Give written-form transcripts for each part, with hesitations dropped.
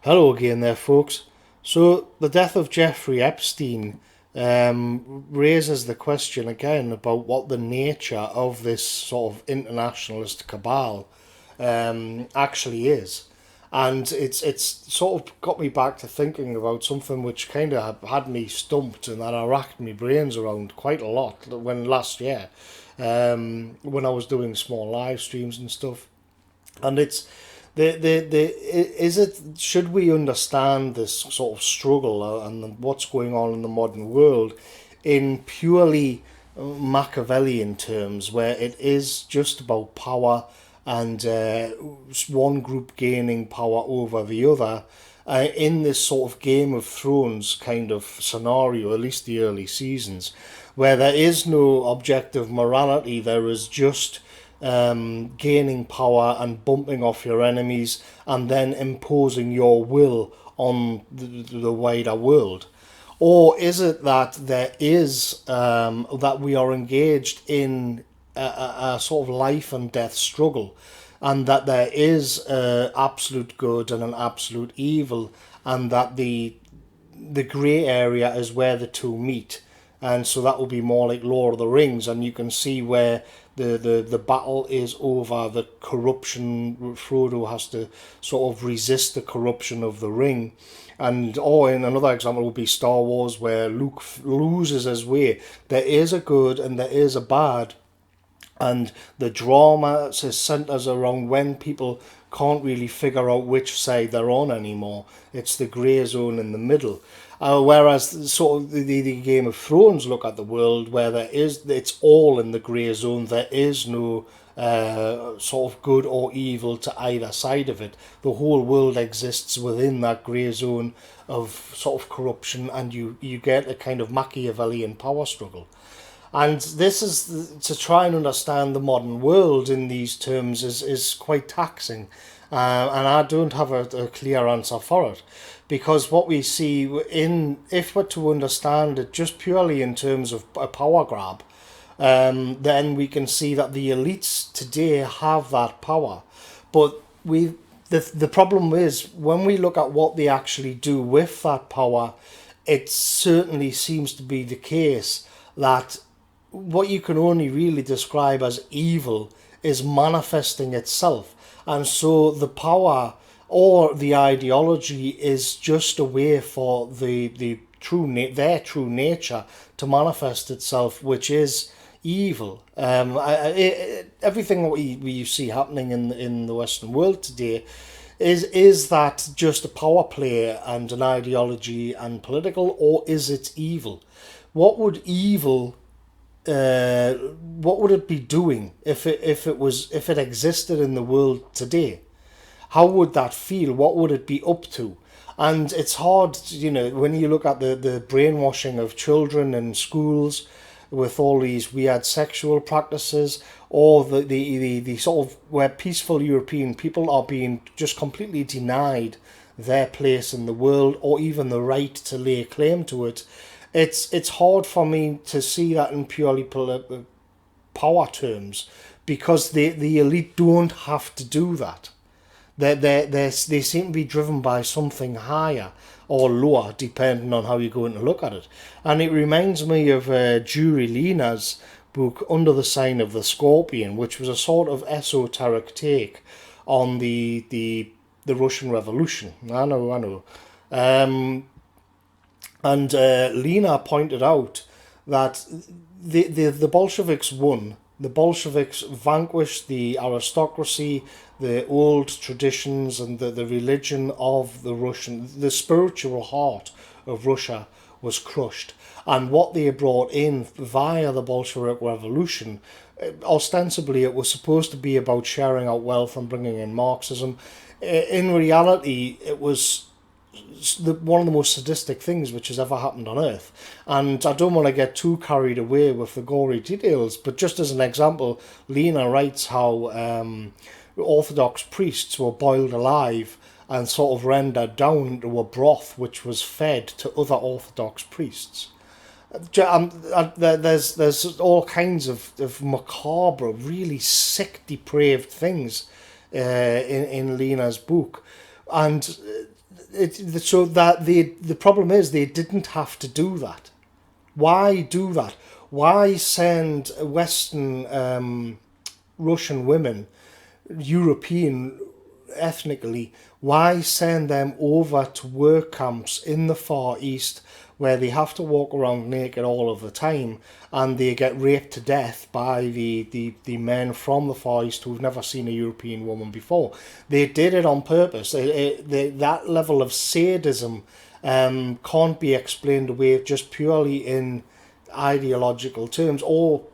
Hello again there, folks. So, the death of Jeffrey Epstein raises the question again about what the nature of this sort of internationalist cabal actually is. And it's sort of got me back to thinking about something which kind of had me stumped and that I racked my brains around quite a lot when last year, when I was doing small live streams and stuff. And it's is it should we understand this sort of struggle and what's going on in the modern world in purely Machiavellian terms, where it is just about power and one group gaining power over the other, in this sort of Game of Thrones kind of scenario, at least the early seasons, where there is no objective morality, there is just gaining power and bumping off your enemies and then imposing your will on the wider world? Or is it that there is that we are engaged in a sort of life and death struggle, and that there is absolute good and an absolute evil, and that the grey area is where the two meet? And so that will be more like Lord of the Rings, and you can see where the battle is over the corruption. Frodo has to sort of resist the corruption of the ring. And or in another example would be Star Wars, where Luke loses his way. There is a good and there is a bad, and the drama centers around when people can't really figure out which side they're on anymore. It's the grey zone in the middle. Whereas sort of the Game of Thrones look at the world where it's all in the grey zone. There is no sort of good or evil to either side of it. The whole world exists within that grey zone of sort of corruption, and you get a kind of Machiavellian power struggle. And this is to try and understand the modern world in these terms is quite taxing, and I don't have a clear answer for it, because what we see if we're to understand it just purely in terms of a power grab, then we can see that the elites today have that power, but the problem is when we look at what they actually do with that power, it certainly seems to be the case that what you can only really describe as evil is manifesting itself. And so the power or the ideology is just a way for their true nature to manifest itself, which is evil. Everything that we see happening in the Western world today is that just a power play and an ideology and political, or is it evil? What would evil what would it be doing if it existed in the world today? How would that feel? What would it be up to? And it's hard, when you look at the brainwashing of children in schools with all these weird sexual practices, or the sort of where peaceful European people are being just completely denied their place in the world, or even the right to lay claim to it. It's hard for me to see that in purely power terms, because the elite don't have to do that. They seem to be driven by something higher or lower, depending on how you're going to look at it. And it reminds me of Jury Lena's book Under the Sign of the Scorpion, which was a sort of esoteric take on the Russian Revolution. I know. And Lena pointed out that the Bolsheviks won. The Bolsheviks vanquished the aristocracy, the old traditions, and the religion of the Russian. The spiritual heart of Russia was crushed. And what they brought in via the Bolshevik Revolution, ostensibly it was supposed to be about sharing out wealth and bringing in Marxism. In reality, it was one of the most sadistic things which has ever happened on earth. And I don't want to get too carried away with the gory details, but just as an example, Lena writes how Orthodox priests were boiled alive and sort of rendered down to a broth which was fed to other Orthodox priests. There's all kinds of macabre, really sick, depraved things in Lena's book. And so that the problem is they didn't have to do that. Why do that? Why send Western Russian women, European ethnically, why send them over to work camps in the Far East where they have to walk around naked all of the time and they get raped to death by the men from the Far East who've never seen a European woman before? They did it on purpose. That level of sadism can't be explained away just purely in ideological terms, or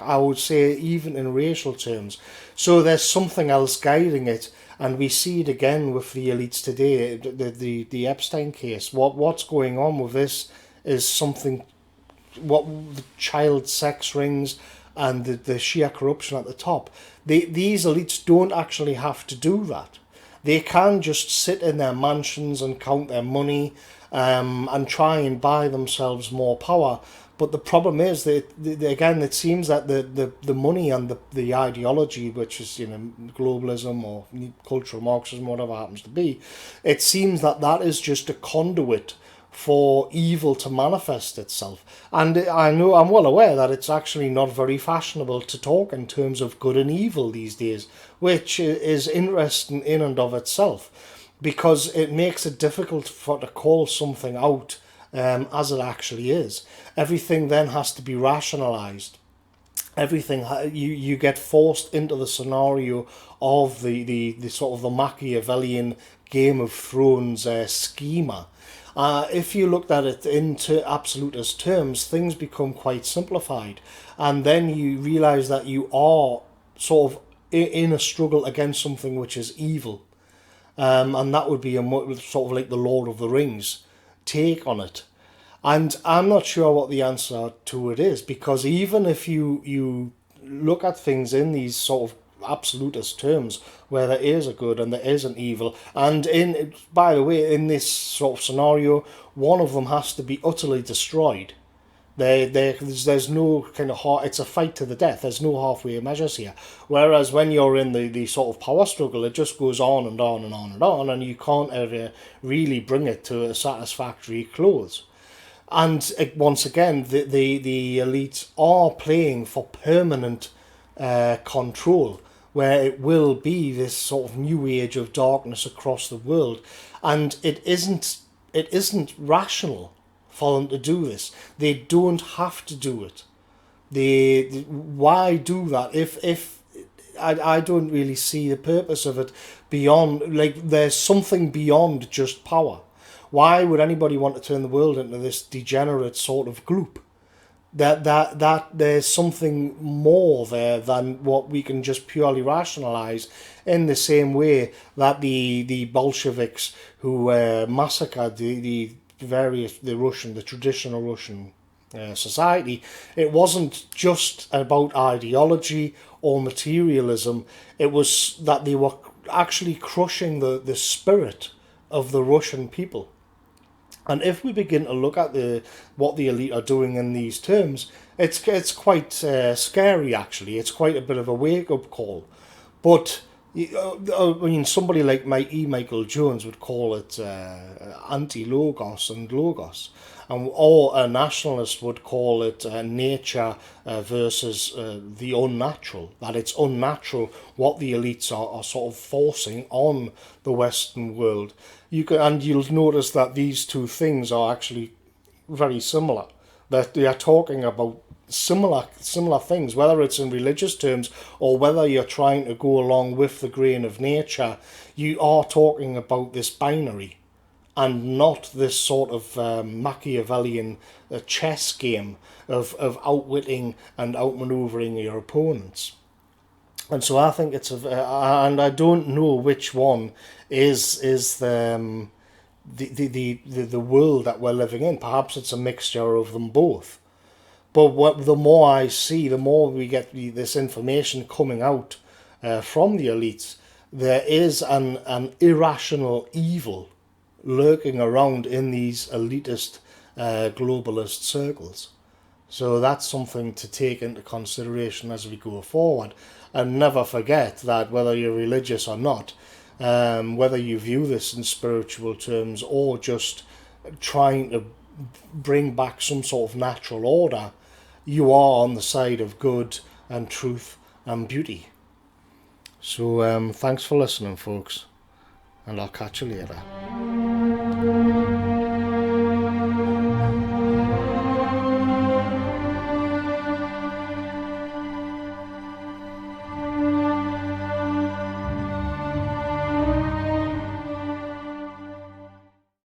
I would say even in racial terms. So there's something else guiding it, and we see it again with the elites today. The Epstein case. What's going on with this is something. What the child sex rings and the sheer corruption at the top. These elites don't actually have to do that. They can just sit in their mansions and count their money and try and buy themselves more power. But the problem is that, again, it seems that the money and the ideology, which is globalism or cultural Marxism, whatever it happens to be, it seems that is just a conduit for evil to manifest itself. And I'm well aware that it's actually not very fashionable to talk in terms of good and evil these days, which is interesting in and of itself, because it makes it difficult to call something out as it actually is. Everything then has to be rationalized. Everything you get forced into the scenario of the sort of the Machiavellian Game of Thrones schema. If you looked at it into absolutist terms, things become quite simplified, and then you realize that you are sort of in a struggle against something which is evil, and that would be sort of like the Lord of the Rings take on it. And I'm not sure what the answer to it is, because even if you look at things in these sort of absolutist terms, where there is a good and there is an evil, and by the way, in this sort of scenario, one of them has to be utterly destroyed. There's no kind of it's a fight to the death. There's no halfway measures here. Whereas when you're in the sort of power struggle, it just goes on and on and on and on, and you can't ever really bring it to a satisfactory close. And once again, the elites are playing for permanent control, where it will be this sort of new age of darkness across the world, and it isn't rational for them to do this. They don't have to do it. Why do that? If I don't really see the purpose of it beyond, like, there's something beyond just power. Why would anybody want to turn the world into this degenerate sort of gloop? That there's something more there than what we can just purely rationalize, in the same way that the Bolsheviks who massacred the traditional Russian society, it wasn't just about ideology or materialism. It was that they were actually crushing the spirit of the Russian people. And if we begin to look at what the elite are doing in these terms, it's quite scary, actually. It's quite a bit of a wake-up call. But I mean, somebody like Michael Jones would call it anti-logos and logos, or a nationalist would call it nature versus the unnatural. That it's unnatural what the elites are sort of forcing on the Western world. You'll notice that these two things are actually very similar. That they are talking about similar things, whether it's in religious terms or whether you're trying to go along with the grain of nature. You are talking about this binary, and not this sort of Machiavellian chess game of outwitting and outmaneuvering your opponents. And so I think and I don't know which one is the world that we're living in. Perhaps it's a mixture of them both. But the more I see, the more we get this information coming out from the elites, there is an irrational evil lurking around in these elitist globalist circles. So that's something to take into consideration as we go forward. And never forget that whether you're religious or not, whether you view this in spiritual terms or just trying to bring back some sort of natural order, you are on the side of good and truth and beauty. So thanks for listening, folks, and I'll catch you later.